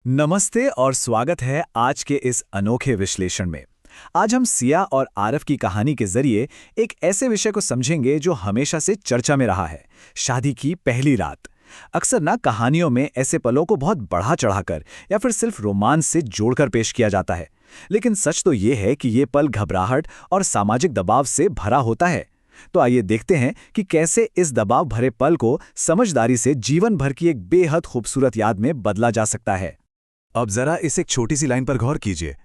नमस्ते और स्वागत है आज के इस अनोखे विश्लेषण में। आज हम सिया और आरव की कहानी के जरिए एक ऐसे विषय को समझेंगे जो हमेशा से चर्चा में रहा है, शादी की पहली रात। अक्सर ना कहानियों में ऐसे पलों को बहुत बढ़ा चढ़ाकर या फिर सिर्फ रोमांस से जोड़कर पेश किया जाता है, लेकिन सच तो ये है कि ये पल घबराहट और सामाजिक दबाव से भरा होता है। तो आइए देखते हैं कि कैसे इस दबाव भरे पल को समझदारी से जीवन भर की एक बेहद खूबसूरत याद में बदला जा सकता है। अब जरा इस एक छोटी सी लाइन पर गौर कीजिए।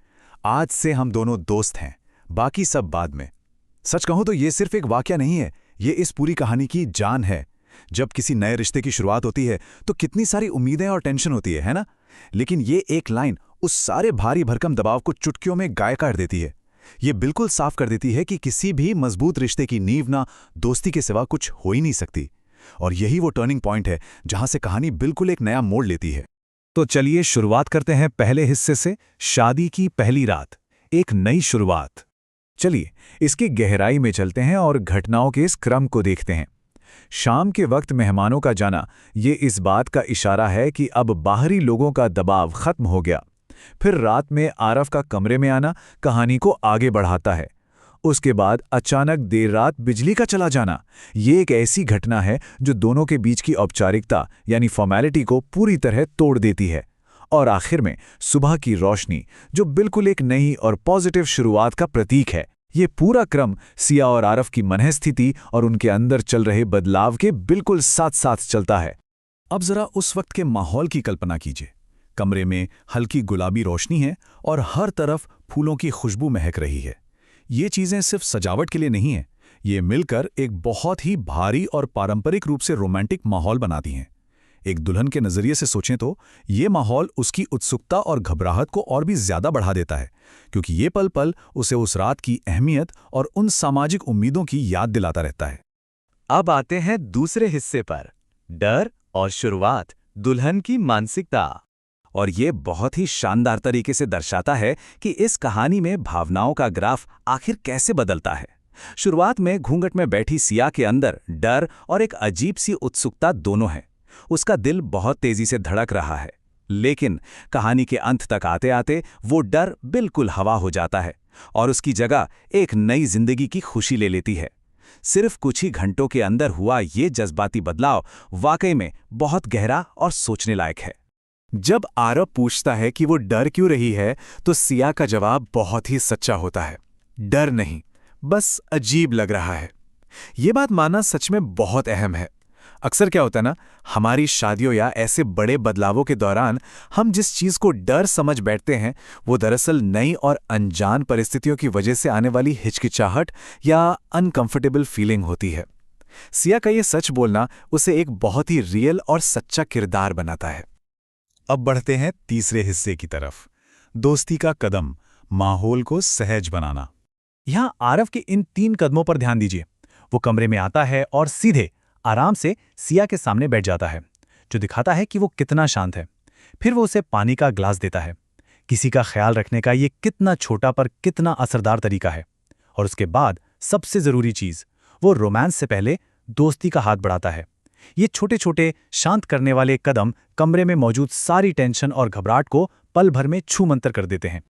आज से हम दोनों दोस्त हैं, बाकी सब बाद में। सच कहूं तो ये सिर्फ एक वाकया नहीं है, ये इस पूरी कहानी की जान है। जब किसी नए रिश्ते की शुरुआत होती है तो कितनी सारी उम्मीदें और टेंशन होती है ना? लेकिन ये एक लाइन उस सारे भारी भरकम दबाव को चुटकियों में गायब कर देती है। ये बिल्कुल साफ कर देती है कि किसी भी मजबूत रिश्ते की नींव ना दोस्ती के सिवा कुछ हो ही नहीं सकती। और यही वो टर्निंग पॉइंट है जहां से कहानी बिल्कुल एक नया मोड़ लेती है। तो चलिए शुरुआत करते हैं पहले हिस्से से, शादी की पहली रात, एक नई शुरुआत। चलिए इसकी गहराई में चलते हैं और घटनाओं के इस क्रम को देखते हैं। शाम के वक्त मेहमानों का जाना ये इस बात का इशारा है कि अब बाहरी लोगों का दबाव खत्म हो गया। फिर रात में आरव का कमरे में आना कहानी को आगे बढ़ाता है। उसके बाद अचानक देर रात बिजली का चला जाना, ये एक ऐसी घटना है जो दोनों के बीच की औपचारिकता यानी फॉर्मेलिटी को पूरी तरह तोड़ देती है। और आखिर में सुबह की रोशनी, जो बिल्कुल एक नई और पॉजिटिव शुरुआत का प्रतीक है। ये पूरा क्रम सिया और आरव की मनःस्थिति और उनके अंदर चल रहे बदलाव के बिल्कुल साथ साथ चलता है। अब जरा उस वक्त के माहौल की कल्पना कीजिए। कमरे में हल्की गुलाबी रोशनी है और हर तरफ फूलों की खुशबू महक रही है। ये चीजें सिर्फ सजावट के लिए नहीं है, ये मिलकर एक बहुत ही भारी और पारंपरिक रूप से रोमांटिक माहौल बनाती हैं। एक दुल्हन के नजरिए से सोचें तो ये माहौल उसकी उत्सुकता और घबराहट को और भी ज्यादा बढ़ा देता है, क्योंकि ये पल पल उसे उस रात की अहमियत और उन सामाजिक उम्मीदों की याद दिलाता रहता है। अब आते हैं दूसरे हिस्से पर, डर और शुरुआत, दुल्हन की मानसिकता। और ये बहुत ही शानदार तरीके से दर्शाता है कि इस कहानी में भावनाओं का ग्राफ आखिर कैसे बदलता है। शुरुआत में घूंघट में बैठी सिया के अंदर डर और एक अजीब सी उत्सुकता दोनों है। उसका दिल बहुत तेजी से धड़क रहा है, लेकिन कहानी के अंत तक आते आते वो डर बिल्कुल हवा हो जाता है और उसकी जगह एक नई जिंदगी की खुशी ले लेती है। सिर्फ कुछ ही घंटों के अंदर हुआ ये जज्बाती बदलाव वाकई में बहुत गहरा और सोचने लायक है। जब आरव पूछता है कि वो डर क्यों रही है, तो सिया का जवाब बहुत ही सच्चा होता है। डर नहीं, बस अजीब लग रहा है। ये बात मानना सच में बहुत अहम है। अक्सर क्या होता है ना, हमारी शादियों या ऐसे बड़े बदलावों के दौरान हम जिस चीज को डर समझ बैठते हैं, वो दरअसल नई और अनजान परिस्थितियों की वजह से आने वाली हिचकिचाहट या अनकंफर्टेबल फीलिंग होती है। सिया का ये सच बोलना उसे एक बहुत ही रियल और सच्चा किरदार बनाता है। अब बढ़ते हैं तीसरे हिस्से की तरफ, दोस्ती का कदम, माहौल को सहज बनाना। यहां आरव के इन 3 कदमों पर ध्यान दीजिए। वो कमरे में आता है और सीधे आराम से सिया के सामने बैठ जाता है, जो दिखाता है कि वो कितना शांत है। फिर वो उसे पानी का ग्लास देता है। किसी का ख्याल रखने का ये कितना छोटा पर कितना असरदार तरीका है। और उसके बाद सबसे जरूरी चीज, वो रोमांस से पहले दोस्ती का हाथ बढ़ाता है। ये छोटे छोटे शांत करने वाले कदम कमरे में मौजूद सारी टेंशन और घबराहट को पल भर में छूमंतर कर देते हैं।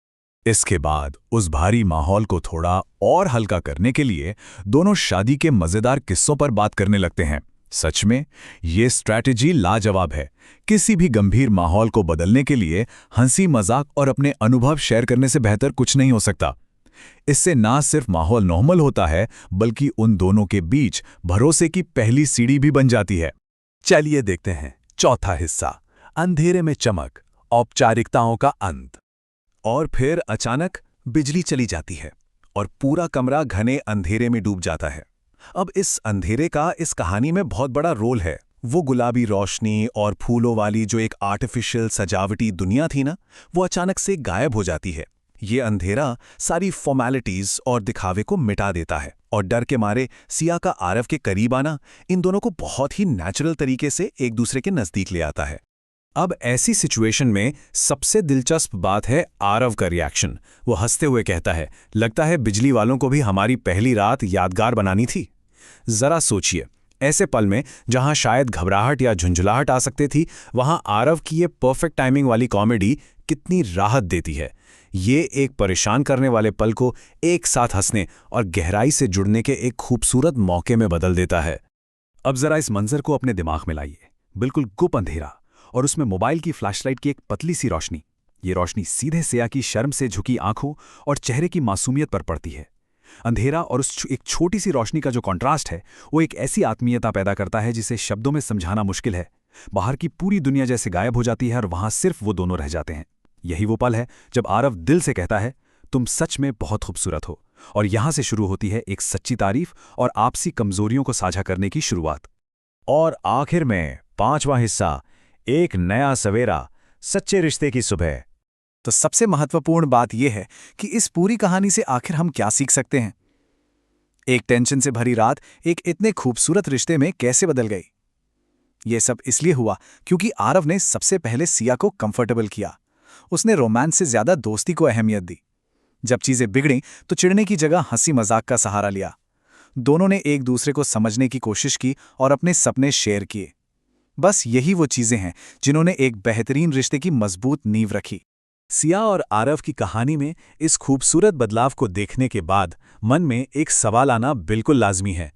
इसके बाद उस भारी माहौल को थोड़ा और हल्का करने के लिए दोनों शादी के मजेदार किस्सों पर बात करने लगते हैं। सच में ये स्ट्रैटेजी लाजवाब है। किसी भी गंभीर माहौल को बदलने के लिए हंसी मजाक और अपने अनुभव शेयर करने से बेहतर कुछ नहीं हो सकता। इससे ना सिर्फ माहौल नॉर्मल होता है, बल्कि उन दोनों के बीच भरोसे की पहली सीढ़ी भी बन जाती है। चलिए देखते हैं चौथा हिस्सा, अंधेरे में चमक, औपचारिकताओं का अंत। और फिर अचानक बिजली चली जाती है और पूरा कमरा घने अंधेरे में डूब जाता है। अब इस अंधेरे का इस कहानी में बहुत बड़ा रोल है। वो गुलाबी रोशनी और फूलों वाली जो एक आर्टिफिशियल सजावटी दुनिया थी ना, वो अचानक से गायब हो जाती है। ये अंधेरा सारी फॉर्मेलिटीज और दिखावे को मिटा देता है और डर के मारे सिया का आरव के करीब आना इन दोनों को बहुत ही नेचुरल तरीके से एक दूसरे के नजदीक ले आता है। अब ऐसी सिचुएशन में सबसे दिलचस्प बात है आरव का रिएक्शन। वो हंसते हुए कहता है, लगता है बिजली वालों को भी हमारी पहली रात यादगार बनानी थी। जरा सोचिए, ऐसे पल में जहां शायद घबराहट या झुंझलाहट आ सकती थी, वहां आरव की ये परफेक्ट टाइमिंग वाली कॉमेडी कितनी राहत देती है। ये एक परेशान करने वाले पल को एक साथ हंसने और गहराई से जुड़ने के एक खूबसूरत मौके में बदल देता है। अब जरा इस मंजर को अपने दिमाग में लाइए। बिल्कुल गुप अंधेरा और उसमें मोबाइल की फ्लैशलाइट की एक पतली सी रोशनी। ये रोशनी सीधे सिया की शर्म से झुकी आंखों और चेहरे की मासूमियत पर पड़ती है। अंधेरा और उस एक छोटी सी रोशनी का जो कॉन्ट्रास्ट है, वो एक ऐसी आत्मीयता पैदा करता है जिसे शब्दों में समझाना मुश्किल है। बाहर की पूरी दुनिया जैसे गायब हो जाती है और वहां सिर्फ वो दोनों रह जाते हैं। यही वो पल है जब आरव दिल से कहता है, तुम सच में बहुत खूबसूरत हो। और यहां से शुरू होती है एक सच्ची तारीफ और आपसी कमजोरियों को साझा करने की शुरुआत। और आखिर में 5वां हिस्सा, एक नया सवेरा, सच्चे रिश्ते की सुबह। तो सबसे महत्वपूर्ण बात यह है कि इस पूरी कहानी से आखिर हम क्या सीख सकते हैं। एक टेंशन से भरी रात एक इतने खूबसूरत रिश्ते में कैसे बदल गई। यह सब इसलिए हुआ क्योंकि आरव ने सबसे पहले सिया को कंफर्टेबल किया। उसने रोमांस से ज्यादा दोस्ती को अहमियत दी। जब चीजें बिगड़ी तो चिढ़ने की जगह हंसी मजाक का सहारा लिया। दोनों ने एक दूसरे को समझने की कोशिश की और अपने सपने शेयर किए। बस यही वो चीजें हैं जिन्होंने एक बेहतरीन रिश्ते की मजबूत नींव रखी। सिया और आरव की कहानी में इस खूबसूरत बदलाव को देखने के बाद मन में एक सवाल आना बिल्कुल लाजमी है।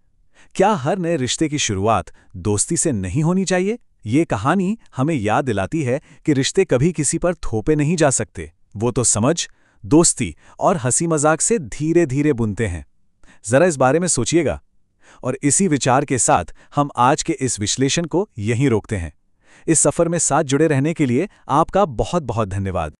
क्या हर नए रिश्ते की शुरुआत दोस्ती से नहीं होनी चाहिए? ये कहानी हमें याद दिलाती है कि रिश्ते कभी किसी पर थोपे नहीं जा सकते। वो तो समझ, दोस्ती और हंसी मजाक से धीरे धीरे बुनते हैं। जरा इस बारे में सोचिएगा। और इसी विचार के साथ हम आज के इस विश्लेषण को यहीं रोकते हैं। इस सफर में साथ जुड़े रहने के लिए आपका बहुत बहुत धन्यवाद।